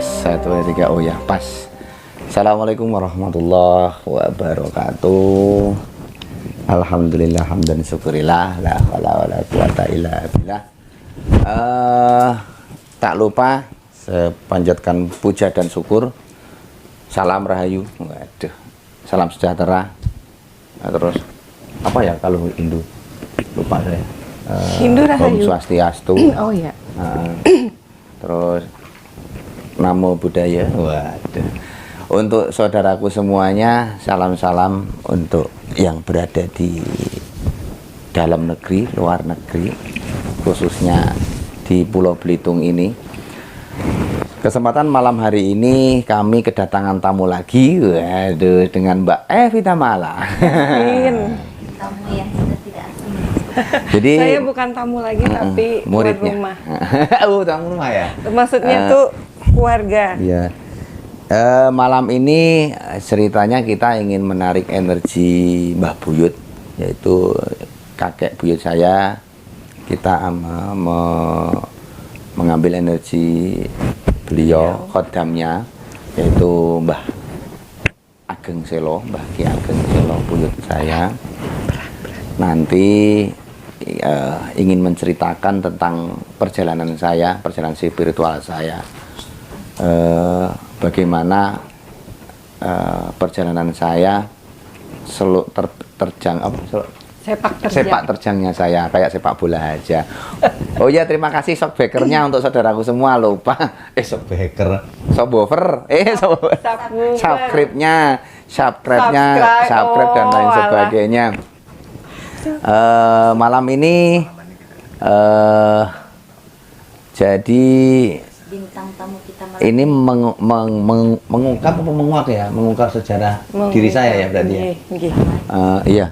Tes 1, 2, 3. Oh ya, pas. Assalamualaikum warahmatullahi wabarakatuh. Alhamdulillah hamdan syukurillah la haula wala quwata illa billah. Tak lupa sepanjatkan puja dan syukur. Salam rahayu. Waduh. Salam sejahtera. Nah, terus apa ya kalau Hindu? Lupa saya. Hindu rahayu. Om Swastiastu. Oh ya. Terus Namo Buddhaya. Waduh. Untuk saudaraku semuanya, salam-salam untuk yang berada di dalam negeri, luar negeri, khususnya di Pulau Belitung ini. Kesempatan malam hari ini kami kedatangan tamu lagi, waduh, dengan Mbak Evita Mala. Tamu yang sudah tidak asing. Jadi Saya bukan tamu lagi tapi muridnya. rumah. Oh, tamu rumah ya. Maksudnya tuh keluarga. Iya. Malam ini ceritanya kita ingin menarik energi Mbah Buyut, yaitu kakek buyut saya. Kita mengambil energi beliau, khodamnya, yaitu Mbah Ageng Selo, Mbah Ki Ageng Selo buyut saya. Nanti ingin menceritakan tentang perjalanan saya, perjalanan spiritual saya. Bagaimana perjalanan saya sepak terjangnya saya kayak sepak bola aja. Oh ya, terima kasih shockbreakernya untuk saudaraku semua. Lupa shockbreaker, subwoofer, subscribe dan lain sebagainya. Malam ini jadi Bintang tamu kita malam ini mengungkap apa menguak ya, mengungkap sejarah diri saya ya berarti ya. Iya,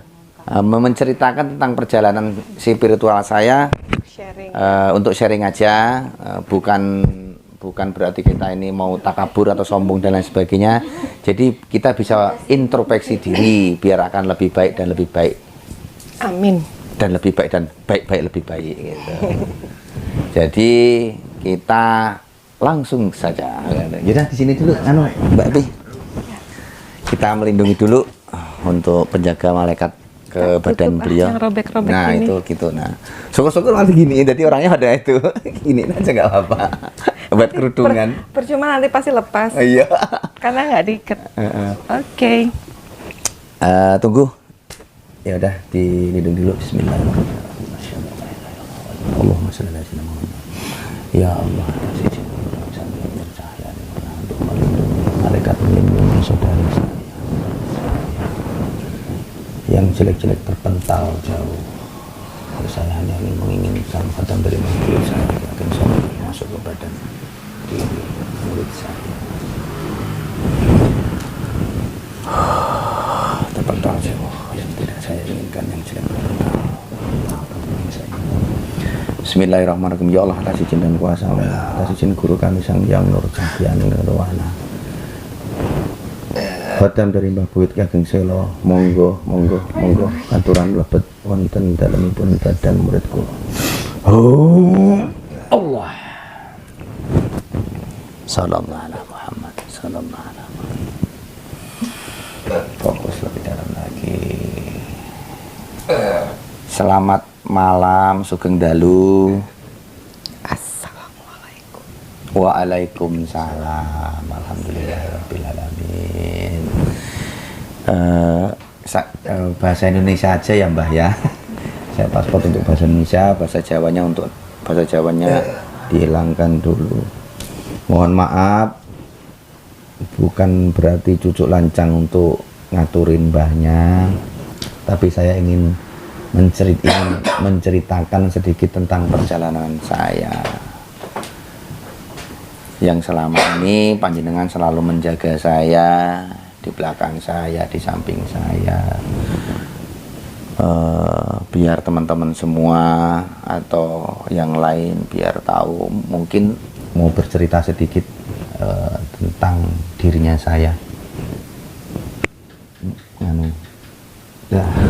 menceritakan tentang perjalanan spiritual saya. Sharing. Untuk sharing aja, bukan berarti kita ini mau takabur atau sombong dan lain sebagainya. Jadi kita bisa introspeksi diri biar akan lebih baik dan lebih baik. Amin. Dan lebih baik dan baik-baik lebih baik gitu. Jadi kita langsung saja. Yaudah di sini dulu, Mbak Epi. Kita melindungi dulu untuk penjaga malaikat ke badan beliau. Robek-robek Nah ini. itu gitu. Nah syukur-syukur nanti gini. Jadi orangnya ada itu. Gini aja nggak apa-apa. Buat kerudungan. Percuma nanti pasti lepas. Iya. Karena nggak diikat. Oke. Tunggu. Ya udah dilindungi dulu. Bismillahirrahmanirrahim. Allahumma shalli ala sayyidina Muhammad. Ya Allah, malaikat melindungi saudara saya yang jelek-jelek terpental jauh. Saya hanya ingin menginginkan badan dari murid saya akan sampai masuk ke badan diri murid saya. Terpental jauh yang tidak saya inginkan, yang jelek terpental. Bismillahirrahmanirrahim. Ya Allah, atas izin dan kuasa Allah, atas izin guru kami Sang Hyang Nur Cahyani Nirwana, Khodam dari Mbah Buyut Ki Ageng Selo, monggo aturan lebet wonten dalemipun badan muridku. Oh Allah. Sallallahu alaihi Muhammad, sallallahu alaihi Muhammad. Fokus lebih dalam lagi. Selamat malam, sugeng dalu. Assalamualaikum. Waalaikumsalam. Alhamdulillahirabbil alamin. Bahasa Indonesia aja ya Mbah ya. Saya paspor untuk bahasa Indonesia, bahasa Jawanya dihilangkan dulu. Mohon maaf, bukan berarti cucuk lancang untuk ngaturin mbahnya, tapi saya ingin menceritakan sedikit tentang perjalanan saya yang selama ini panjenengan selalu menjaga saya, di belakang saya, di samping saya, biar teman-teman semua atau yang lain biar tahu. Mungkin mau bercerita sedikit tentang dirinya saya.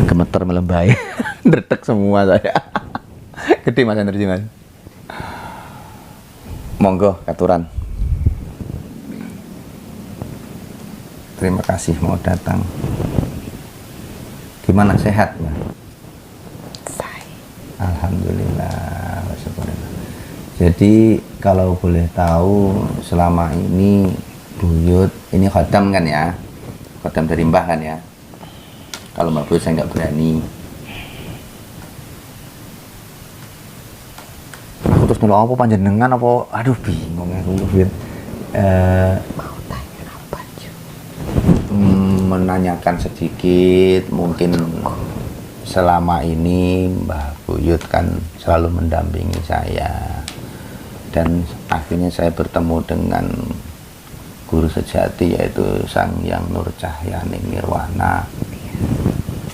Gemeter melembai. Dretek semua saya. Gede Mas energi Mas. Monggo katuran. terima kasih mau datang. Gimana, sehat Mbak? Alhamdulillah. Jadi kalau boleh tahu, selama ini Buyut ini khodam kan ya, khodam dari Mbah kan ya. Kalau Mbak Buyut saya nggak berani. Aku terus nolak apa panjenengan apa? Aduh bingung aku Buyut. Mau tanya apa, Ju? Menanyakan sedikit, mungkin selama ini Mbah Buyut kan selalu mendampingi saya, dan akhirnya saya bertemu dengan guru sejati, yaitu Sang Hyang Nur Cahyaning Nirwana.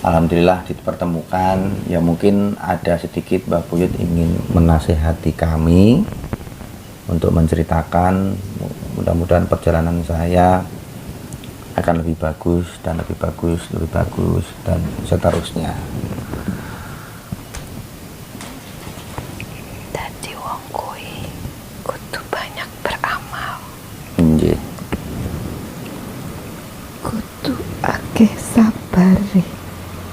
Alhamdulillah dipertemukan. Ya mungkin ada sedikit Mbah Buyut ingin menasehati kami untuk menceritakan, mudah-mudahan perjalanan saya akan lebih bagus dan lebih bagus, lebih bagus, dan seterusnya. Dadi wong kuwi kudu banyak beramal, Nggih. kudu akeh sabare.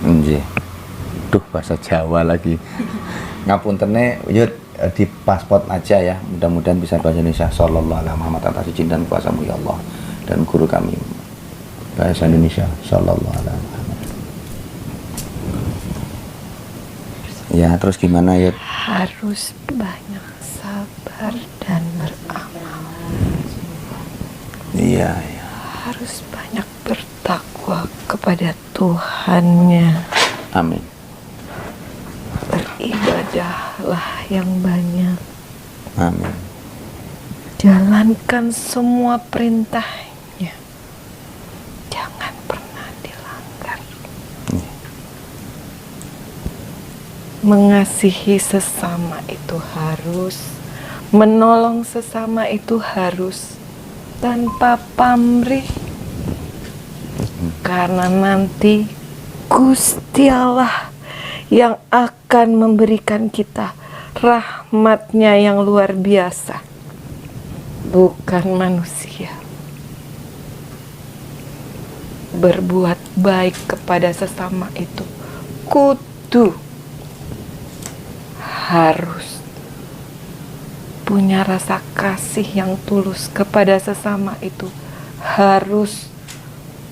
Nggih. Duh, bahasa Jawa lagi. Ngapuntene, Yud, di paspor aja ya. Mudah-mudahan bisa bahasa Indonesia. Sallallahu alaihi Muhammad atas izin dan kuasamu ya Allah, dan guru kami bahasa Indonesia. Sallallahu alaihi Muhammad. Ya, terus gimana, Yud? Harus banyak sabar dan beramal. Iya, iya. Harus banyak bertakwa kepada Tuhannya. Amin. Beribadahlah yang banyak. Amin. Jalankan semua perintahnya. Jangan pernah dilanggar. Mengasihi sesama itu harus, menolong sesama itu harus, tanpa pamrih. Karena nanti Gusti Allah yang akan memberikan kita rahmatnya yang luar biasa, bukan manusia. Berbuat baik kepada sesama itu kudu harus punya rasa kasih yang tulus kepada sesama itu harus,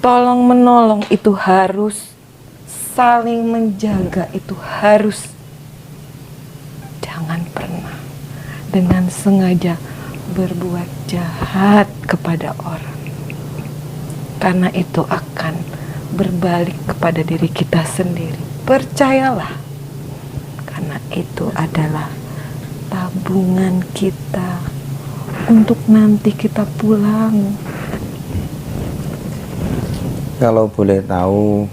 tolong menolong itu harus, saling menjaga itu harus. Jangan pernah dengan sengaja berbuat jahat kepada orang, karena itu akan berbalik kepada diri kita sendiri. Percayalah, karena itu adalah tabungan kita untuk nanti kita pulang. Kalau boleh tahu,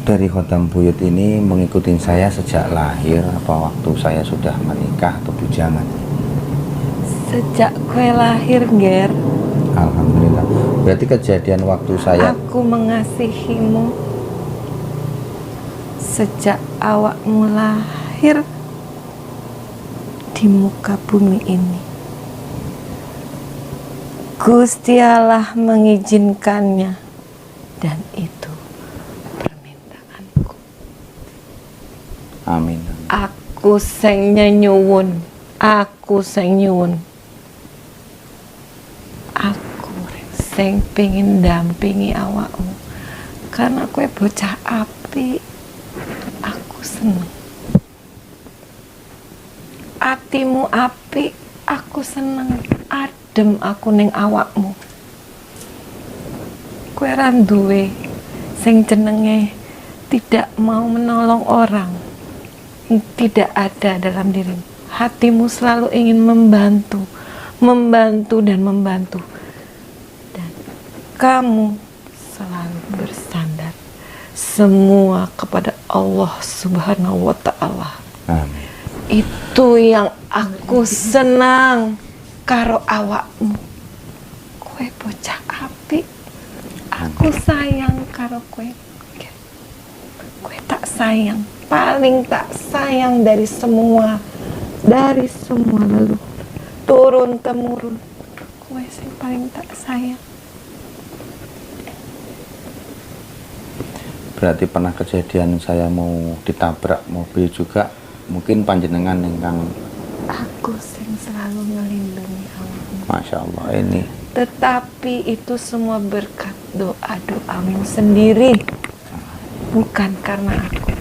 dari Khodam Buyut ini mengikuti saya sejak lahir apa waktu saya sudah menikah atau bujangan? Sejak kue lahir, Ger. Alhamdulillah. Berarti kejadian waktu saya Aku mengasihimu sejak awakmu lahir di muka bumi ini. Gusti Allah mengizinkannya, dan itu permintaanku. amin. Aku sing nyuwun, aku sing nyuwun. Aku sing pengin dampingi awakmu, karena kowe bocah apik. Aku seneng. Atimu apik, aku seneng. Adem aku ning awakmu. Kowe ra duwe sing jenenge tidak mau menolong orang. Tidak ada dalam dirimu. Hatimu selalu ingin membantu, membantu dan membantu. Dan kamu selalu bersandar semua kepada Allah Subhanahu wa Ta'ala. Amin. Itu yang aku senang karo awakmu. Kowe bocah apik. Aku sayang karo kowe. Kowe tak sayang, paling tak sayang dari semua leluhur, turun temurun. Kowe sing paling tak sayang. berarti pernah kejadian saya mau ditabrak mobil juga, mungkin panjenengan ingkang Aku sing selalu melindungi awakmu. Masya Allah ini. Tetapi itu semua berkat doa-doamu sendiri, bukan karena aku.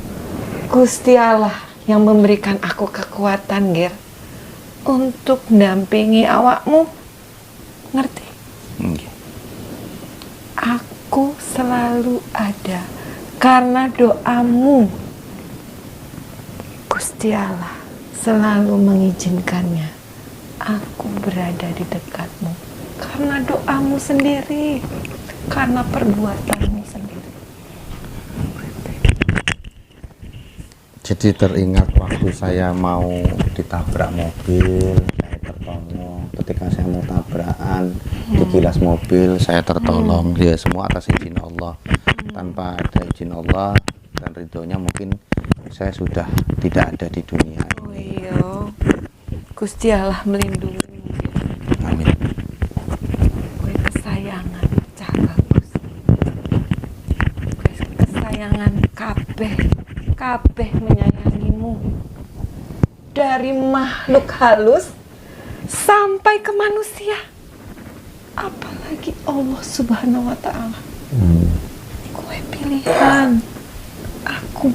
Gusti Allah yang memberikan aku kekuatan, Ger, untuk mendampingi awakmu. Ngerti? Nggih. Aku selalu ada karena doamu. Gusti Allah selalu mengizinkannya aku berada di dekatmu karena doamu sendiri, karena perbuatanmu sendiri. Jadi teringat waktu saya mau ditabrak mobil, saya tertolong. Ketika saya mau tabrakan, digilas mobil, saya tertolong. Ya semua atas izin Allah. Tanpa ada izin Allah dan ridhonya mungkin saya sudah tidak ada di dunia Oh ini. iya, Gusti Allah melindungi. Amin. Kowe kesayangan cah bagus. Kowe kesayangan kabeh menyayangimu. Dari makhluk halus sampai ke manusia. Apalagi Allah Subhanahu wa taala. Kowe pilihan. Aku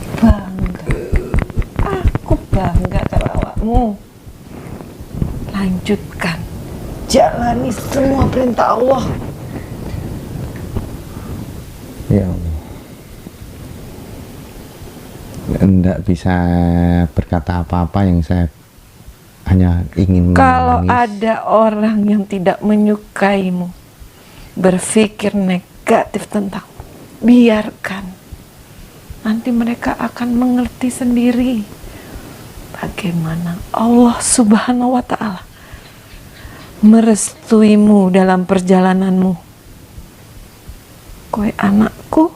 bangga karo awakmu. Lanjutkan, jalani semua perintah Allah. Ya Allah. Enggak bisa berkata apa-apa, yang saya hanya ingin Kalau menangis. ada orang yang tidak menyukaimu, berpikir negatif tentang, biarkan. Nanti mereka akan mengerti sendiri bagaimana Allah Subhanahu wa taala merestuimu dalam perjalananmu. Kowe anakku,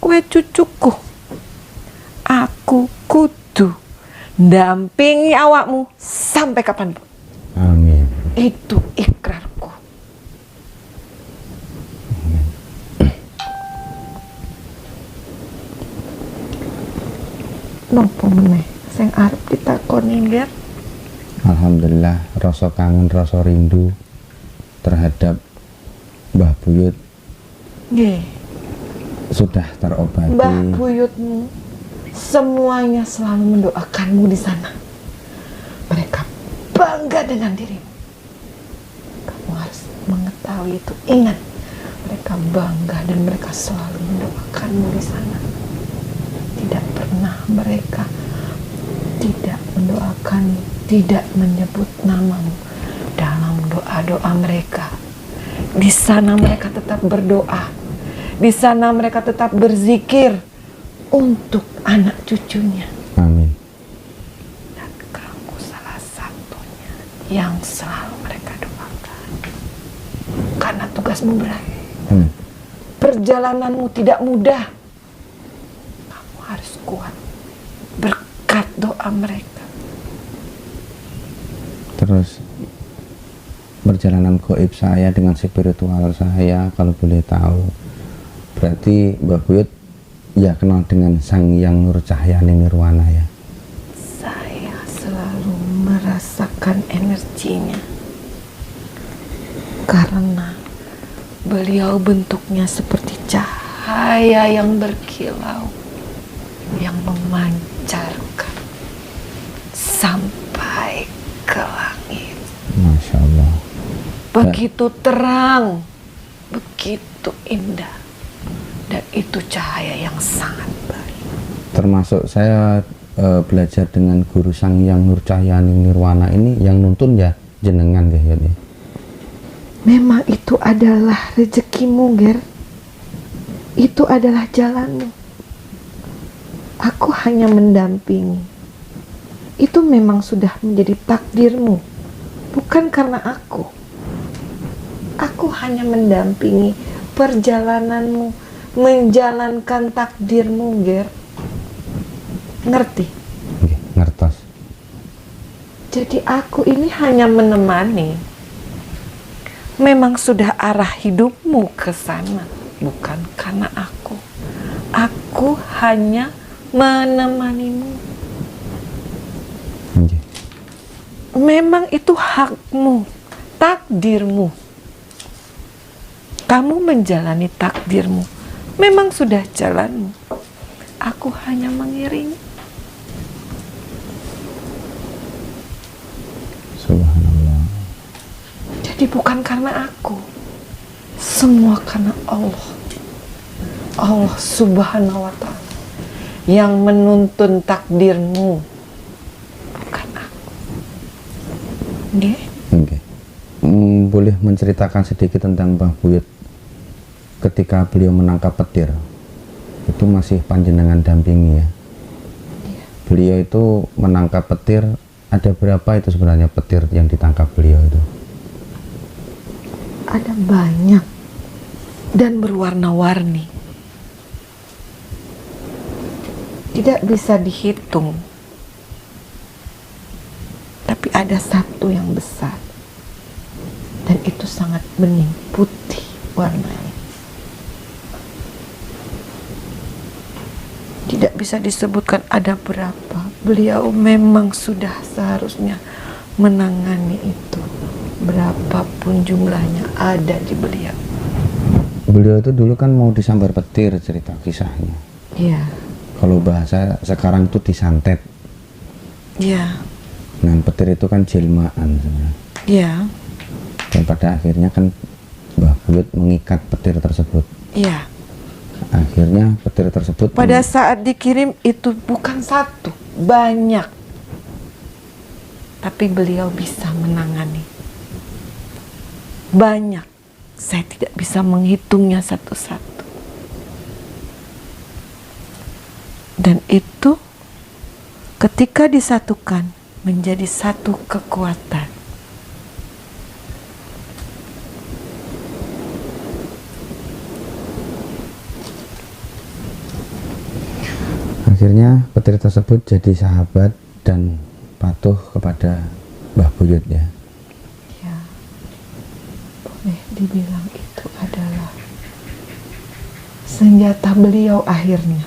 kowe cucuku. Aku kudu dampingi awakmu sampai kapanpun. Amin. Itu ikrarku. Nopo meneh sing arep ditakoni, Ger? Alhamdulillah, rasa kangen, rasa rindu terhadap Mbah Buyut Nggih. sudah terobati. Mbah buyutmu semuanya selalu mendoakanmu di sana. Mereka bangga dengan dirimu. Kamu harus mengetahui itu. Ingat, mereka bangga dan mereka selalu mendoakanmu di sana. Tidak pernah mereka tidak mendoakanmu, tidak menyebut namamu dalam doa-doa mereka. Di sana mereka tetap berdoa. Di sana mereka tetap berzikir untuk anak cucunya. Amin. Dan kamu salah satunya yang selalu mereka doakan. Karena tugasmu berat. Perjalananmu tidak mudah. Kamu harus kuat berkat doa mereka. Terus perjalanan gaib saya dengan spiritual saya, kalau boleh tahu, berarti Mbah Buyut ya kenal dengan Sang Hyang Nur Cahyani Nirwana ya? Saya selalu merasakan energinya. Karena beliau bentuknya seperti cahaya yang berkilau, yang memancarkan sampai ke langit. Masya Allah. Begitu terang, begitu indah, dan itu cahaya yang sangat baik. Termasuk saya belajar dengan guru Sang Hyang Nur Cahyani Nirwana ini, yang nuntun ya jenengan ya ini. Memang itu adalah rezekimu, Ger. Itu adalah jalanmu. Aku hanya mendampingi. Itu memang sudah menjadi takdirmu, bukan karena aku. Aku hanya mendampingi perjalananmu, menjalankan takdirmu, Ger. Ngerti? Nggih, ngertos. Jadi aku ini hanya menemani. Memang sudah arah hidupmu ke sana, bukan karena aku. Aku Aku hanya menemanimu. Nggih. Memang itu hakmu, takdirmu. Kamu menjalani takdirmu. Memang sudah jalanmu. Aku hanya mengiringi. Subhanallah. Jadi bukan karena aku. Semua karena Allah. Allah Subhanahu wa ta'ala yang menuntun takdirmu, bukan aku. Nggih? Oke. Boleh menceritakan sedikit tentang Mbah Buyut ketika beliau menangkap petir? Itu masih panjenengan dampingi ya? Iya. Beliau itu menangkap petir, ada berapa itu sebenarnya petir yang ditangkap beliau itu? Ada banyak dan berwarna-warni. Tidak bisa dihitung. Tapi ada satu yang besar. Dan itu sangat bening, putih warnanya. Tidak bisa disebutkan ada berapa. Beliau memang sudah seharusnya menangani itu. Berapapun jumlahnya ada di beliau. Beliau itu dulu kan mau disambar petir, cerita kisahnya. Iya. Kalau bahasa sekarang itu disantet. Iya. Nah, petir itu kan jelmaan sebenarnya. Iya. Dan pada akhirnya kan Mbah Buyut mengikat petir tersebut. Iya. Akhirnya petir tersebut Pada saat dikirim itu bukan satu, banyak. Tapi beliau bisa menangani. Banyak. Saya tidak bisa menghitungnya satu-satu. Dan itu ketika disatukan menjadi satu kekuatan. Akhirnya petir tersebut jadi sahabat dan patuh kepada Mbah Buyut ya. Ya, boleh dibilang itu adalah senjata beliau akhirnya.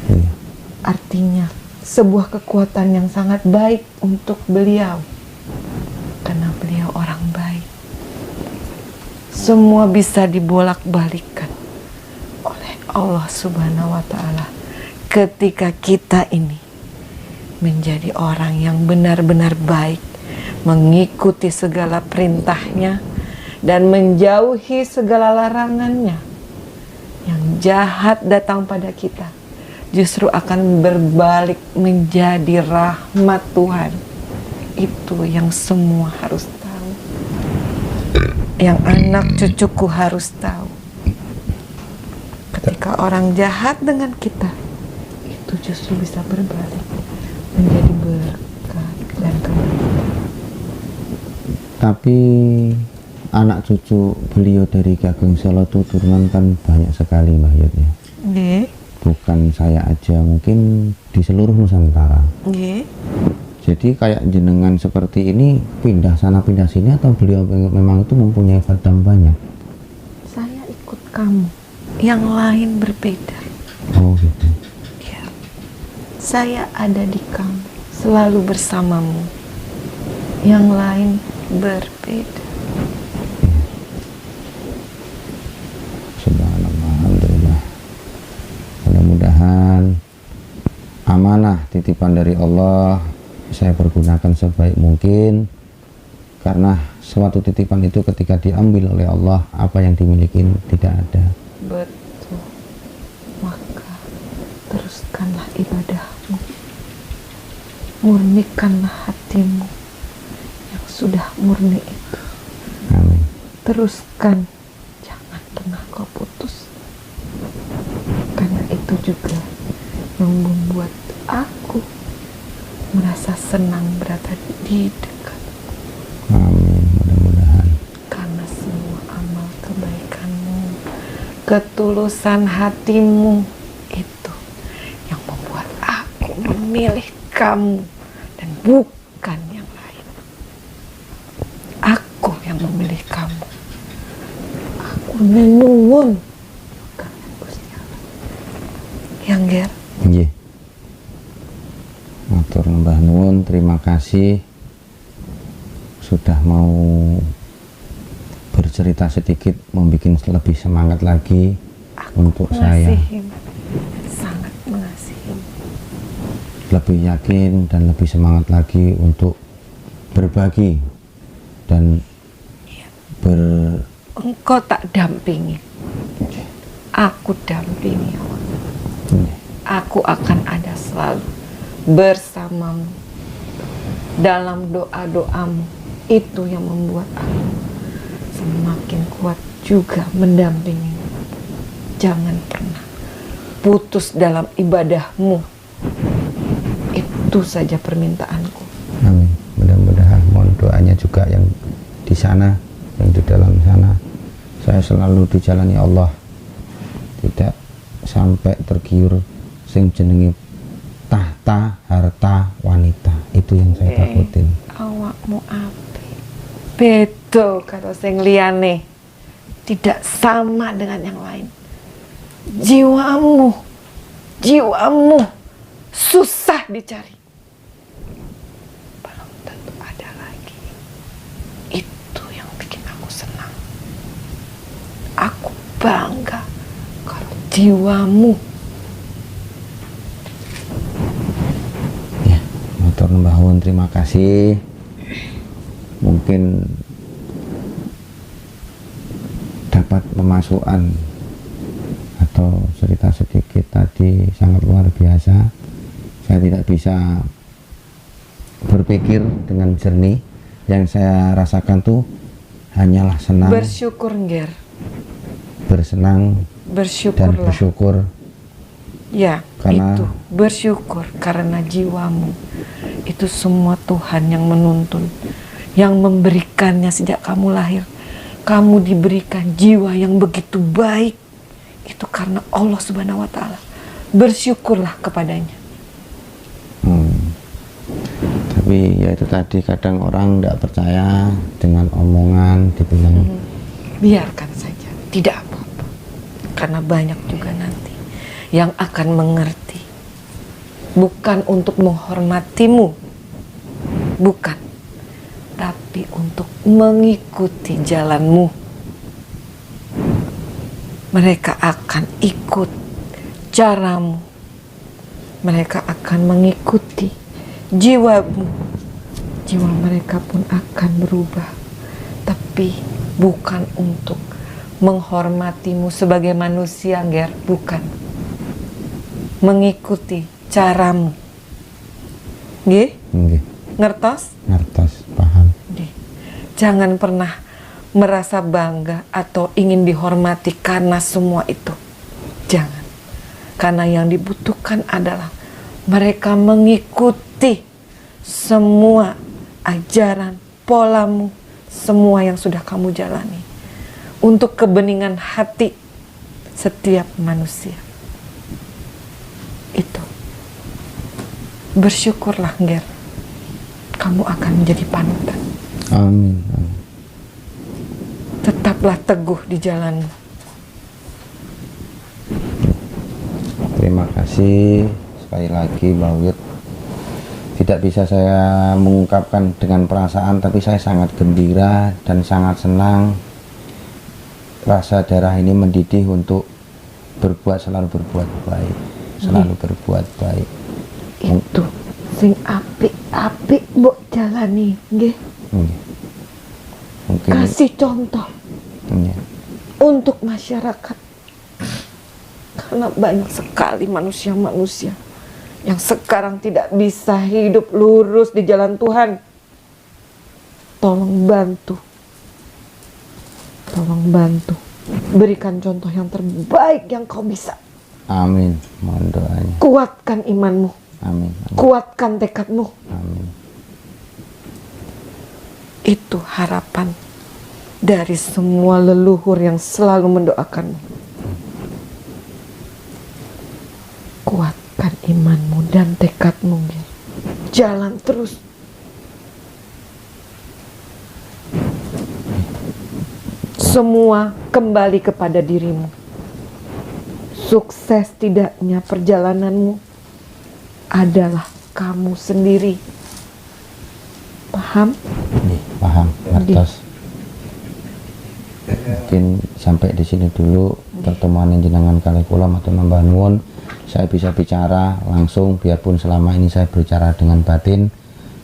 Iya. Artinya sebuah kekuatan yang sangat baik untuk beliau. Karena beliau orang baik. Semua bisa dibolak-balikan oleh Allah Subhanahu wa ta'ala. Ketika kita ini menjadi orang yang benar-benar baik, mengikuti segala perintahnya dan menjauhi segala larangannya, yang jahat datang pada kita justru akan berbalik menjadi rahmat Tuhan. Itu yang semua harus tahu, yang anak cucuku harus tahu. Ketika orang jahat dengan kita, itu justru bisa berbalik menjadi berkat dan kebaikan. Tapi anak cucu beliau dari Ki Ageng Selo itu turunan kan banyak sekali Mbah Yud ya. Nggih. Bukan saya aja, mungkin di seluruh Nusantara. Nggih. Jadi kayak jenengan seperti ini pindah sana pindah sini atau beliau memang itu mempunyai khatam banyak? Saya ikut kamu, yang lain berbeda. Oh gitu. Ya. Saya ada di kamu, selalu bersamamu. Yang lain berbeda. Subhanallah, alhamdulillah. Mudah-mudahan amanah titipan dari Allah saya pergunakan sebaik mungkin, karena suatu titipan itu ketika diambil oleh Allah, apa yang dimiliki tidak ada. Betul. Maka teruskanlah ibadahmu, murnikanlah hatimu yang sudah murni itu. Amin. Teruskan, jangan pernah kau putus, karena itu juga yang membuat aku merasa senang berada di dekat. Amin, mudah-mudahan. Karena semua amal kebaikanmu, ketulusan hatimu itu yang membuat aku memilih kamu dan bukan yang lain. Aku yang memilih kamu. Aku menuwun karena Gusti Allah yang Nger. Nggih. Matur Mbah Nuwun, terima kasih sudah mau bercerita sedikit, membuat lebih semangat lagi untuk saya. Sangat mengasihi. Lebih yakin dan lebih semangat lagi untuk berbagi dan Engkau tak dampingi, aku dampingi. Aku akan ada selalu bersamamu dalam doa-doamu. Itu yang membuat aku semakin kuat juga mendampingi. Jangan pernah putus dalam ibadahmu. Itu saja permintaanku. Amin. Mudah-mudahan mohon doanya juga yang di sana, yang di dalam sana, saya selalu dijalani Allah, tidak sampai tergiur sing jenenge tahta, harta, wanita. Itu yang saya takutin. Awakmu api bedo karo sing liyane, tidak sama dengan yang lain. Jiwamu susah dicari, belum tentu ada lagi. Itu yang bikin aku senang. Aku bangga kalau jiwamu. Ya, matur Mbah Nuwun, terima kasih. Mungkin dapat pemasukan atau cerita sedikit tadi sangat luar biasa. Saya tidak bisa berpikir dengan jernih. Yang saya rasakan tuh hanyalah senang, Bersyukur, Nger. bersenang, dan Bersyukurlah. bersyukur. Ya, Karena- itu bersyukur karena jiwamu itu semua Tuhan yang menuntun, yang memberikannya sejak kamu lahir. Kamu diberikan jiwa yang begitu baik, itu karena Allah Subhanahu wa Ta'ala. Bersyukurlah kepadanya. Tapi ya itu tadi, kadang orang tidak percaya dengan omongan, dibilang Biarkan saja, tidak apa-apa. Karena banyak juga nanti yang akan mengerti. Bukan untuk menghormatimu, bukan, tapi untuk mengikuti jalanmu. Mereka akan ikut caramu. Mereka akan mengikuti jiwamu. Jiwa mereka pun akan berubah. Tapi bukan untuk menghormatimu sebagai manusia, Ger, bukan. Mengikuti caramu. Nggih? nggih, Ngertos? ngertos, paham. Nggih. Jangan pernah merasa bangga atau ingin dihormati karena semua itu. Jangan. Karena yang dibutuhkan adalah mereka mengikuti semua ajaran, polamu, semua yang sudah kamu jalani. Untuk kebeningan hati setiap manusia. Itu. Bersyukurlah, Nger. Kamu akan menjadi panutan. Amin, amin. Tetaplah teguh di jalanmu. Terima kasih sekali lagi Mbak Wit. Tidak bisa saya mengungkapkan dengan perasaan, tapi saya sangat gembira dan sangat senang. Rasa darah ini mendidih untuk selalu berbuat baik, selalu berbuat baik. Itu sing apik-apik mbok jalani, nggih. Mungkin Kasih contoh ya, untuk masyarakat. Karena banyak sekali manusia-manusia yang sekarang tidak bisa hidup lurus di jalan Tuhan. Tolong bantu. Tolong bantu. Berikan contoh yang terbaik yang kau bisa. amin, mohon doanya. Kuatkan imanmu. Amin, amin, Kuatkan tekadmu. amin. Itu harapan dari semua leluhur yang selalu mendoakanmu. Kuatkan imanmu dan tekadmu, Ger. Jalan terus. Semua kembali kepada dirimu. sukses tidaknya perjalananmu adalah kamu sendiri. Paham? Nih, paham, ngertos. Mungkin sampai di sini dulu pertemuan jenengan kali kula matur nambah nuwun. Saya bisa bicara langsung, biarpun selama ini saya berbicara dengan batin,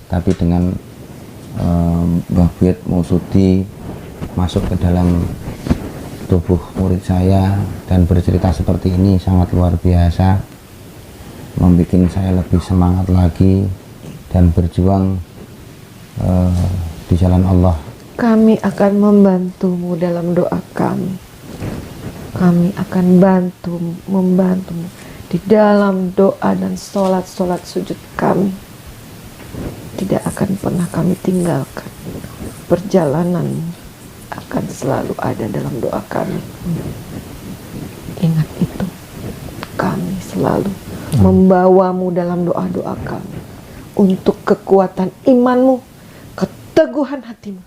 tapi dengan Mbah Buyut Mausudi masuk ke dalam tubuh murid saya dan bercerita seperti ini sangat luar biasa, membuat saya lebih semangat lagi dan berjuang di jalan Allah. Kami akan membantumu dalam doa kami. Kami akan membantumu di dalam doa dan solat sujud kami. Tidak akan pernah kami tinggalkan. Perjalananmu akan selalu ada dalam doa kami. Ingat itu. Kami selalu membawamu dalam doa-doa kami. Untuk kekuatan imanmu, keteguhan hatimu.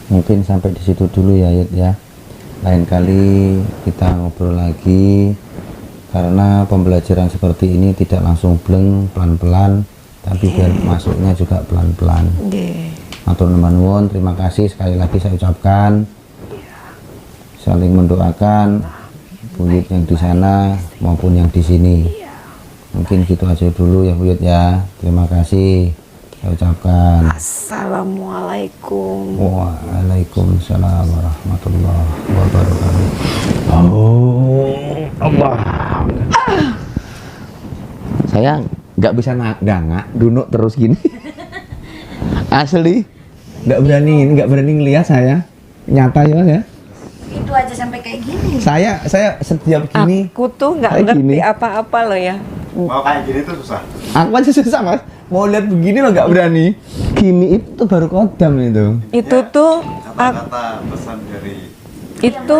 Mungkin sampai di situ dulu ya Yud ya. Lain kali kita ngobrol lagi, karena pembelajaran seperti ini tidak langsung bleng, pelan-pelan, tapi biar masuknya juga pelan-pelan. Matur nuwun, terima kasih sekali lagi saya ucapkan. Saling mendoakan Buyut yang di sana maupun yang di sini. Mungkin gitu aja dulu ya Buyut ya. Terima kasih saya ucapkan. Assalamualaikum. Waalaikumsalam warahmatullahi wabarakatuh. Oh Allah. Saya nggak bisa dangak, duduk terus gini. Asli nggak berani ngelihat saya. Nyata ya. Itu aja sampai kayak gini. Saya setiap gini. Aku tuh nggak ngerti apa-apa loh ya. Mau kayak gini tuh susah. Aku aja susah Mas. Mau lihat begini loh nggak berani. Gini itu baru kodam itu. Itu Ya, tuh kata-kata pesan dari itu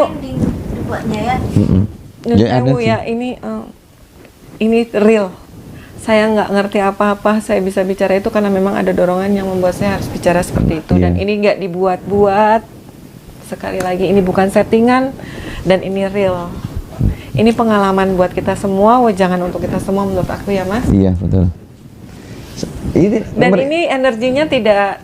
dibuatnya ya. Ya, ada sih. ya ini real. Saya nggak ngerti apa-apa. Saya bisa bicara itu karena memang ada dorongan yang membuat saya harus bicara seperti itu. Dan Iya. ini nggak dibuat-buat. Sekali lagi ini bukan settingan dan ini real. Ini pengalaman buat kita semua, wejangan untuk kita semua menurut aku ya Mas. Iya betul. Dan ini energinya tidak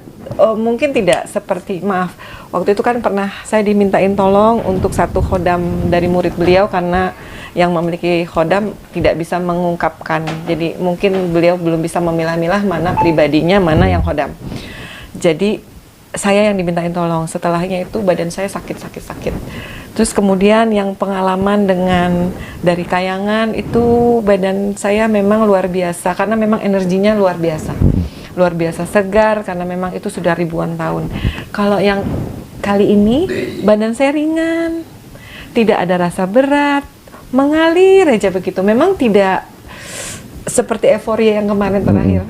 mungkin tidak seperti, maaf, waktu itu kan pernah saya dimintain tolong untuk satu khodam dari murid beliau karena yang memiliki khodam tidak bisa mengungkapkan, jadi mungkin beliau belum bisa memilah-milah mana pribadinya, mana yang khodam. Jadi saya yang dimintain tolong, setelahnya itu badan saya sakit. Terus kemudian yang pengalaman dengan dari Kayangan itu badan saya memang luar biasa karena memang energinya luar biasa segar karena memang itu sudah ribuan tahun. Kalau yang kali ini badan saya ringan, tidak ada rasa berat, mengalir aja begitu. Memang tidak seperti euforia yang kemarin terakhir,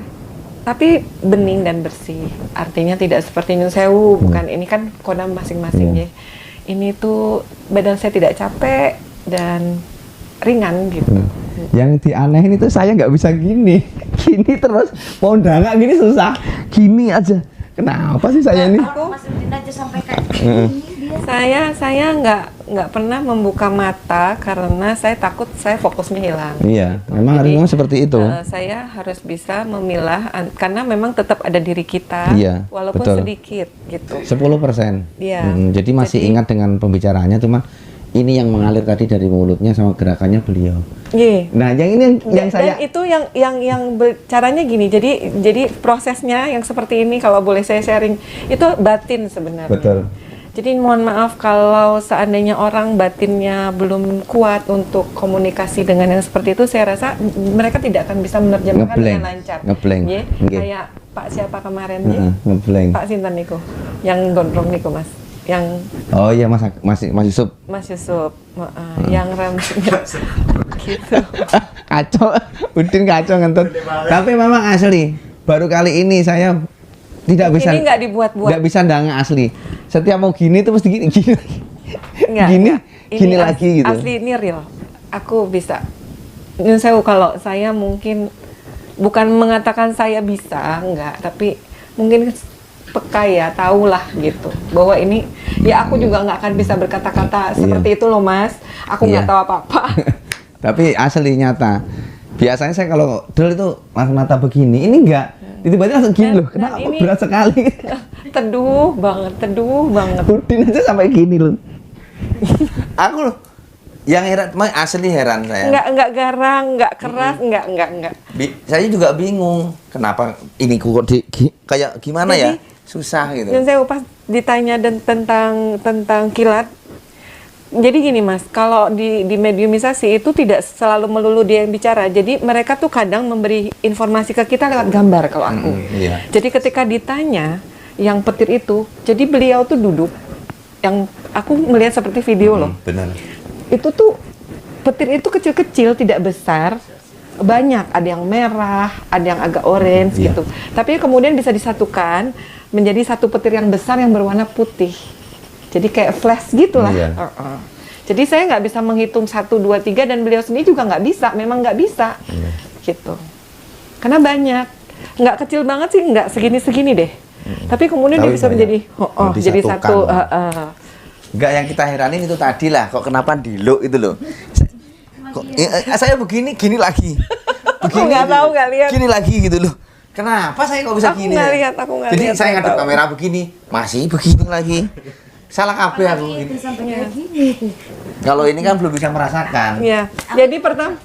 tapi bening dan bersih. Artinya tidak seperti Nyun Sewu, bukan, ini kan kodam masing-masing ya. Ini tuh badan saya tidak capek dan ringan gitu. Yang dianehin itu saya nggak bisa gini terus, mau dangak gini susah, gini aja. Kenapa sih saya ini? Masukin aja sampai kayak gini dia. Saya nggak pernah membuka mata karena saya takut saya fokusnya hilang. Iya, memang Jadi, memang seperti itu. Saya harus bisa memilah karena memang tetap ada diri kita, Iya, walaupun betul. sedikit gitu. 10%. Iya. Jadi masih ingat dengan pembicaraannya, cuman ini yang mengalir tadi dari mulutnya sama gerakannya beliau. Iya. Nah, yang ini yang saya Dan itu caranya gini. Jadi prosesnya yang seperti ini, kalau boleh saya sharing, itu batin sebenarnya. betul. Jadi mohon maaf kalau seandainya orang batinnya belum kuat untuk komunikasi dengan yang seperti itu, saya rasa mereka tidak akan bisa menerjemahkan Ngeblank. dengan lancar. Ngeblank. Ye, Nggih. kayak Pak siapa kemarin ye? Ngeblank. Pak Sinten niku, yang gondrong niku Mas, yang Oh iya Mas Yusuf. Mas Yusuf, yang rambutnya gitu. Kacau, Udin kacau ngentut. Tapi memang asli. Baru kali ini saya tidak bisa. Ini nggak dibuat-buat. Nggak bisa dangak asli. Setiap mau gini terus gini. Enggak, Gini, enggak. gini lagi gitu. Asli ini real. Aku bisa. Nyun Sewu, kalau saya mungkin bukan mengatakan saya bisa, enggak, tapi mungkin peka ya, tahulah gitu bahwa ini ya aku juga nggak akan bisa berkata-kata seperti itu loh Mas. Aku nggak Iya. tahu apa-apa. Tapi asli nyata. Biasanya saya kalau dulu itu mata begini, ini enggak. Tiba-tiba langsung gini loh. Kenapa ini- berat sekali? Teduh banget. Udin aja sampai gini loh. Aku loh yang heran, asli heran saya. Nggak garang, nggak keras, nggak. Saya juga bingung kenapa ini kok kayak gimana ya? Susah gitu. Dan saya pas ditanya tentang kilat. Jadi gini Mas, kalau di mediumisasi itu tidak selalu melulu dia yang bicara. Jadi mereka tuh kadang memberi informasi ke kita lewat gambar kalau aku. Iya. Jadi ketika ditanya yang petir itu, jadi beliau tuh duduk. Yang aku melihat seperti video loh. Benar. Itu tuh petir itu kecil-kecil, tidak besar, banyak, ada yang merah, ada yang agak orange Iya. gitu. Tapi kemudian bisa disatukan menjadi satu petir yang besar yang berwarna putih. Jadi kayak flash gitulah. Iya. Jadi saya nggak bisa menghitung 1, 2, 3 dan beliau sendiri juga nggak bisa, memang nggak bisa, Iya. gitu. Karena banyak, nggak kecil banget sih, nggak segini-segini deh. Tapi kemudian dia Tapi bisa banyak. menjadi, jadi Disatukan. satu. Enggak, yang kita heranin itu tadi lah, kok kenapa diluk itu loh. Saya begini, gini lagi. Begini, nggak gitu. tahu, nggak lihat. Gini lagi gitu loh. Kenapa saya kok bisa Aku gini? nggak ya? lihat, aku nggak Jadi lihat, saya nggak ngadep tahu. kamera begini, masih begini lagi. Salah kabeh aku gini. Kalau ini kan belum bisa merasakan. Iya. Jadi pertama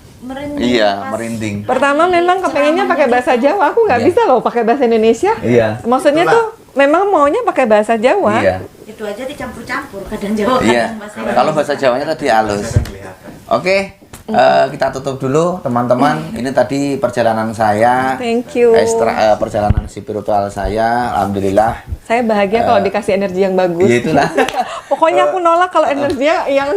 Iya, merinding. memang kepengennya pakai bahasa Jawa, aku nggak Iya. bisa loh pakai bahasa Indonesia. Iya. Maksudnya Itulah. tuh memang maunya pakai bahasa Jawa. Iya. Itu aja dicampur-campur, kadang Jawa, Iya. kadang bahasa Indonesia. Kalau bahasa Jawanya tadi halus. Oke, kita tutup dulu teman-teman. Ini tadi perjalanan saya. Thank you. Perjalanan spiritual saya. Alhamdulillah. Saya bahagia kalau dikasih energi yang bagus. Ya itulah. Pokoknya aku nolak kalau energinya yang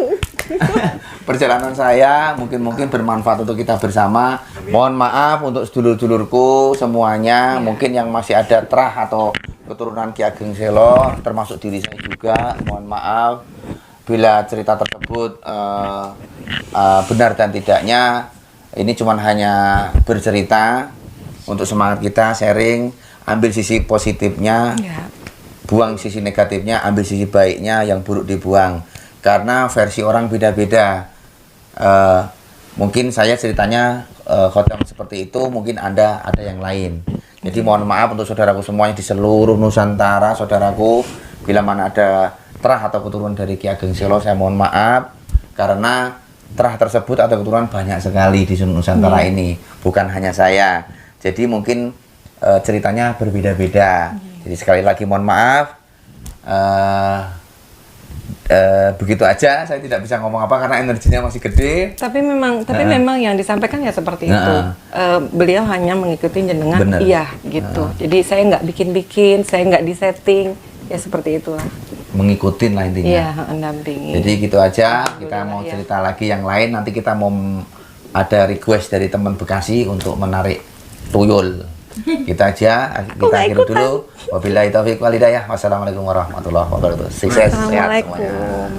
Perjalanan saya mungkin bermanfaat untuk kita bersama. Mohon maaf untuk sedulur-dulurku semuanya. Mungkin yang masih ada terah atau keturunan Ki Ageng Selo, termasuk diri saya juga. Mohon maaf bila cerita tersebut benar dan tidaknya. Ini cuma hanya bercerita untuk semangat kita sharing. Ambil sisi positifnya, ya. buang sisi negatifnya, ambil sisi baiknya, yang buruk dibuang. Karena versi orang beda-beda. Mungkin saya ceritanya khotam seperti itu, mungkin Anda ada yang lain. Jadi mohon maaf untuk saudaraku semuanya di seluruh Nusantara, saudaraku, bila mana ada terah atau keturunan dari Ki Ageng Selo, saya mohon maaf karena terah tersebut atau keturunan banyak sekali di seluruh Nusantara ini, bukan hanya saya. Jadi mungkin ceritanya berbeda-beda. Jadi sekali lagi mohon maaf. Begitu aja, saya tidak bisa ngomong apa karena energinya masih gede. Tapi memang yang disampaikan ya seperti itu. Beliau hanya mengikuti jenengan, Bener. iya gitu. Jadi saya nggak bikin-bikin, saya nggak disetting, ya seperti itulah. Mengikutin lah intinya. Iya, mendampingi. Jadi gitu aja. Kita mau Alhamdulillah, cerita lagi yang lain. Nanti kita mau ada request dari teman Bekasi untuk menarik tuyul. Kita aja, kita nggak akhiri ikutan. dulu. Wabillahi taufiq wal hidayah. Wassalamualaikum warahmatullahi wabarakatuh. Sukses, sehat semuanya. Assalamualaikum.